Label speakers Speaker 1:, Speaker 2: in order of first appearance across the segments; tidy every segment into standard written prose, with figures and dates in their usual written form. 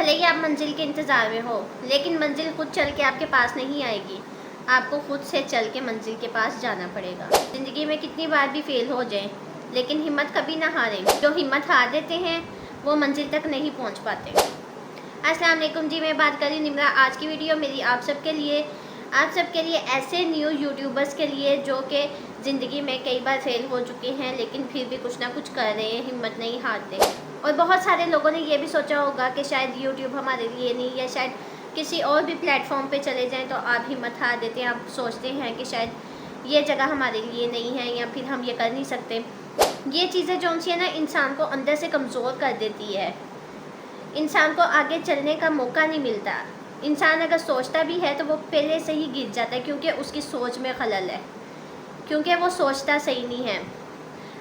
Speaker 1: भले ही आप मंजिल के इंतज़ार में हो, लेकिन मंजिल खुद चल के आपके पास नहीं आएगी। आपको खुद से चल के मंजिल के पास जाना पड़ेगा। ज़िंदगी में कितनी बार भी फेल हो जाए, लेकिन हिम्मत कभी ना हारें। जो हिम्मत हार देते हैं वो मंजिल तक नहीं पहुंच पाते। अस्सलाम वालेकुम जी, मैं बात कर रही हूँ निम्रा। आज की वीडियो मेरी आप सबके लिए ऐसे न्यू यूट्यूबर्स के लिए जो कि ज़िंदगी में कई बार फेल हो चुके हैं, लेकिन फिर भी कुछ ना कुछ कर रहे हैं, हिम्मत नहीं हारते। और बहुत सारे लोगों ने ये भी सोचा होगा कि शायद यूट्यूब हमारे लिए नहीं, या शायद किसी और भी प्लेटफॉर्म पे चले जाएं तो आप हिम्मत हार देते हैं। आप सोचते हैं कि शायद ये जगह हमारे लिए नहीं है, या फिर हम ये कर नहीं सकते। ये चीज़ें जो सी है ना, इंसान को अंदर से कमज़ोर कर देती है। इंसान को आगे चलने का मौका नहीं मिलता। इंसान अगर सोचता भी है तो वो पहले से ही गिर जाता है, क्योंकि उसकी सोच में खलल है, क्योंकि वो सोचता सही नहीं है।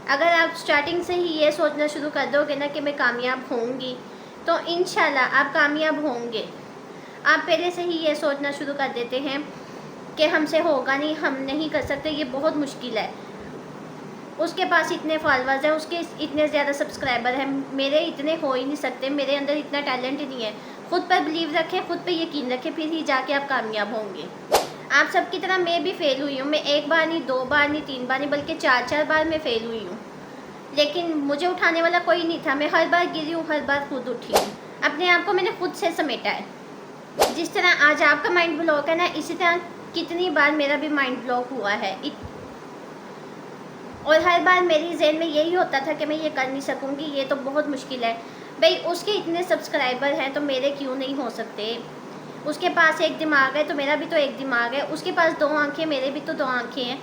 Speaker 1: अगर आप स्टार्टिंग से ही ये सोचना शुरू कर दोगे ना कि मैं कामयाब होंगी, तो इंशाल्लाह आप कामयाब होंगे। आप पहले से ही ये सोचना शुरू कर देते हैं कि हमसे होगा नहीं, हम नहीं कर सकते, ये बहुत मुश्किल है, उसके पास इतने फॉलोअर्स हैं, उसके इतने ज़्यादा सब्सक्राइबर हैं, मेरे इतने हो ही नहीं सकते, मेरे अंदर इतना टैलेंट नहीं है। खुद पर बिलीव रखें, खुद पे यकीन रखें, फिर ही जाके आप कामयाब होंगे। आप सब की तरह मैं भी फेल हुई हूँ। मैं एक बार नहीं, दो बार नहीं, तीन बार नहीं, बल्कि चार बार मैं फेल हुई हूँ, लेकिन मुझे उठाने वाला कोई नहीं था। मैं हर बार गिरी हूँ, हर बार खुद उठी हूँ। अपने आप को मैंने खुद से समेटा है। जिस तरह आज आपका माइंड ब्लॉक है ना, इसी तरह कितनी बार मेरा भी माइंड ब्लॉक हुआ है, और हर बार मेरी ज़हन में यही होता था कि मैं ये कर नहीं सकूँगी, ये तो बहुत मुश्किल है। भाई उसके इतने सब्सक्राइबर हैं तो मेरे क्यों नहीं हो सकते। उसके पास एक दिमाग है तो मेरा भी तो एक दिमाग है। उसके पास दो आँखें, मेरे भी तो दो आँखें हैं।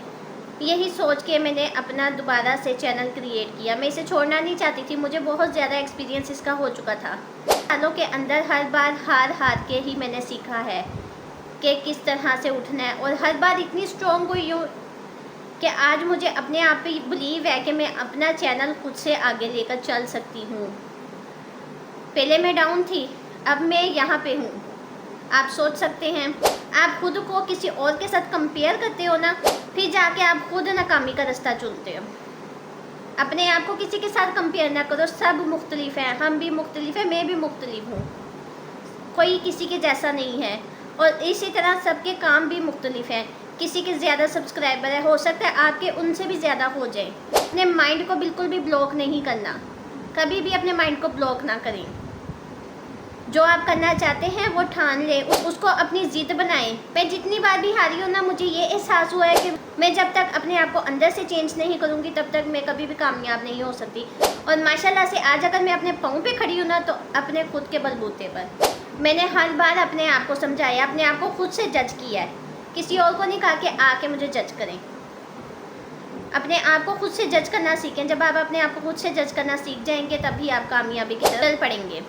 Speaker 1: यही सोच के मैंने अपना दोबारा से चैनल क्रिएट किया। मैं इसे छोड़ना नहीं चाहती थी, मुझे बहुत ज़्यादा एक्सपीरियंस इसका हो चुका था। सालों के अंदर हर बार हार के ही मैंने सीखा है कि किस तरह से उठना है, और हर बार इतनी स्ट्रॉन्ग हुई हूँ कि आज मुझे अपने आप पे बिलीव है कि मैं अपना चैनल खुद से आगे लेकर चल सकती हूँ। पहले मैं डाउन थी, अब मैं यहाँ पे हूँ। आप सोच सकते हैं, आप खुद को किसी और के साथ कंपेयर करते हो ना, फिर जाके आप खुद नाकामी का रास्ता चुनते हो। अपने आप को किसी के साथ कंपेयर ना करो। सब मुख्तलिफ हैं, हम भी मुख्तलिफ हैं, मैं भी मुख्तलिफ हूँ, कोई किसी के जैसा नहीं है। और इसी तरह सबके काम भी मुख्तलिफ हैं। किसी के ज़्यादा सब्सक्राइबर है, हो सकता है आपके उनसे भी ज़्यादा हो जाए। अपने माइंड को बिल्कुल भी ब्लॉक नहीं करना, कभी भी अपने माइंड को ब्लॉक ना करें। जो आप करना चाहते हैं वो ठान लें, उसको अपनी ज़िद बनाएं। मैं जितनी बार भी हारी हूँ ना, मुझे ये एहसास हुआ है कि मैं जब तक अपने आप को अंदर से चेंज नहीं करूँगी तब तक मैं कभी भी कामयाब नहीं हो सकती। और माशाल्लाह से आज अगर मैं अपने पाँव पे खड़ी हूँ ना, तो अपने खुद के बलबूते पर। मैंने हर बार अपने आप को समझाया, अपने आप को खुद से जज किया है, किसी और को नहीं कहा कि आके मुझे जज करें। अपने आप को खुद से जज करना सीखें। जब आप अपने आप को खुद से जज करना सीख जाएंगे, तभी आप कामयाबी की तरफ चल पड़ेंगे।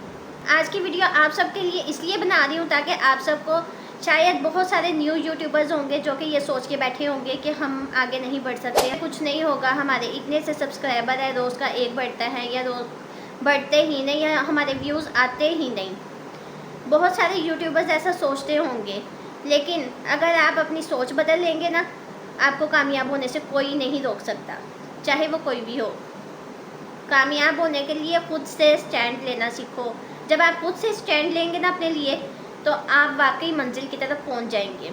Speaker 1: आज की वीडियो आप सबके लिए इसलिए बना रही हूँ ताकि आप सबको, शायद बहुत सारे न्यू यूट्यूबर्स होंगे जो कि ये सोच के बैठे होंगे कि हम आगे नहीं बढ़ सकते, कुछ नहीं होगा, हमारे इतने से सब्सक्राइबर है, रोज़ का एक बढ़ता है, या रोज़ बढ़ते ही नहीं, या हमारे व्यूज़ आते ही नहीं। बहुत सारे यूट्यूबर्स ऐसा सोचते होंगे, लेकिन अगर आप अपनी सोच बदल लेंगे ना, आपको कामयाब होने से कोई नहीं रोक सकता, चाहे वो कोई भी हो। कामयाब होने के लिए खुद से स्टैंड लेना सीखो। जब आप खुद से स्टैंड लेंगे ना अपने लिए, तो आप वाकई मंजिल की तरफ पहुंच जाएंगे।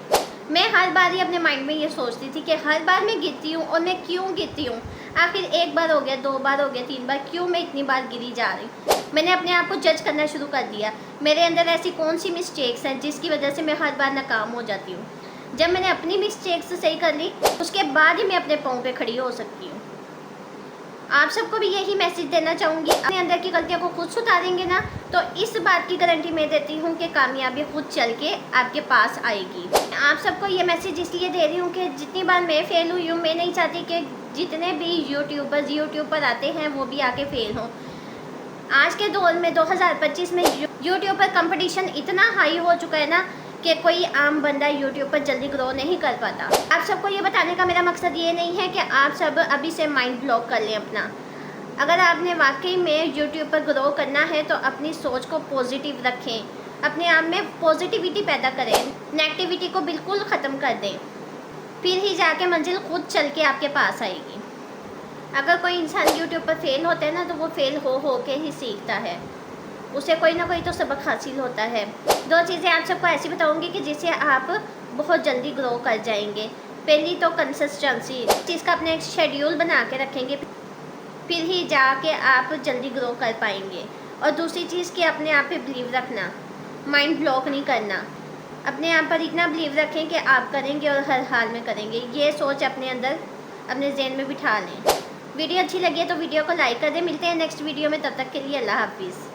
Speaker 1: मैं हर बार ही अपने माइंड में ये सोचती थी कि हर बार मैं गिरती हूँ, और मैं क्यों गिरती हूँ। आखिर एक बार हो गया, दो बार हो गया, तीन बार, क्यों मैं इतनी बार गिरी जा रही। मैंने अपने आप को जज करना शुरू कर दिया। मेरे अंदर ऐसी कौन सी मिस्टेक्स हैं जिसकी वजह से मैं हर बार नाकाम हो जाती हूँ। जब मैंने अपनी मिस्टेक्स सही कर ली, उसके बाद ही मैं अपने पाँव पे खड़ी हो सकती हूँ। आप सबको भी यही मैसेज देना चाहूँगी, अपने अंदर की गलतियों को खुद सुधारेंगे ना, तो इस बात की गारंटी मैं देती हूँ कि कामयाबी खुद चल के आपके पास आएगी। आप सबको ये मैसेज इसलिए दे रही हूँ कि जितनी बार मैं फेल हुई हूँ, मैं नहीं चाहती कि जितने भी यूट्यूबर्स यूट्यूब पर आते हैं वो भी आके फेल हों। आज के दौर में 2025 में यूट्यूब पर कंपटीशन इतना हाई हो चुका है ना कि कोई आम बंदा यूट्यूब पर जल्दी ग्रो नहीं कर पाता। आप सबको ये बताने का मेरा मकसद ये नहीं है कि आप सब अभी से माइंड ब्लॉक कर लें अपना। अगर आपने वाकई में यूट्यूब पर ग्रो करना है तो अपनी सोच को पॉजिटिव रखें, अपने आप में पॉजिटिविटी पैदा करें, नेगेटिविटी को बिल्कुल ख़त्म कर दें, फिर ही जाके मंजिल खुद चल के आपके पास आएगी। अगर कोई इंसान यूट्यूब पर फेल होता है ना, तो वो फेल हो के ही सीखता है। उसे कोई ना कोई तो सबक हासिल होता है। 2 चीज़ें आप सबको ऐसी बताऊँगी कि जिससे आप बहुत जल्दी ग्रो कर जाएंगे। पहली तो कंसिस्टेंसी, चीज़ का अपने एक शेड्यूल बना के रखेंगे, फिर ही जाके आप जल्दी ग्रो कर पाएंगे। और दूसरी चीज़ कि अपने आप पे बिलीव रखना, माइंड ब्लॉक नहीं करना, अपने आप पर इतना बिलीव रखें कि आप करेंगे और हर हाल में करेंगे। ये सोच अपने अंदर, अपने ज़हन में बिठा लें। वीडियो अच्छी लगी है तो वीडियो को लाइक कर दें। मिलते हैं नेक्स्ट वीडियो में, तब तक के लिए अल्लाह हाफिज़।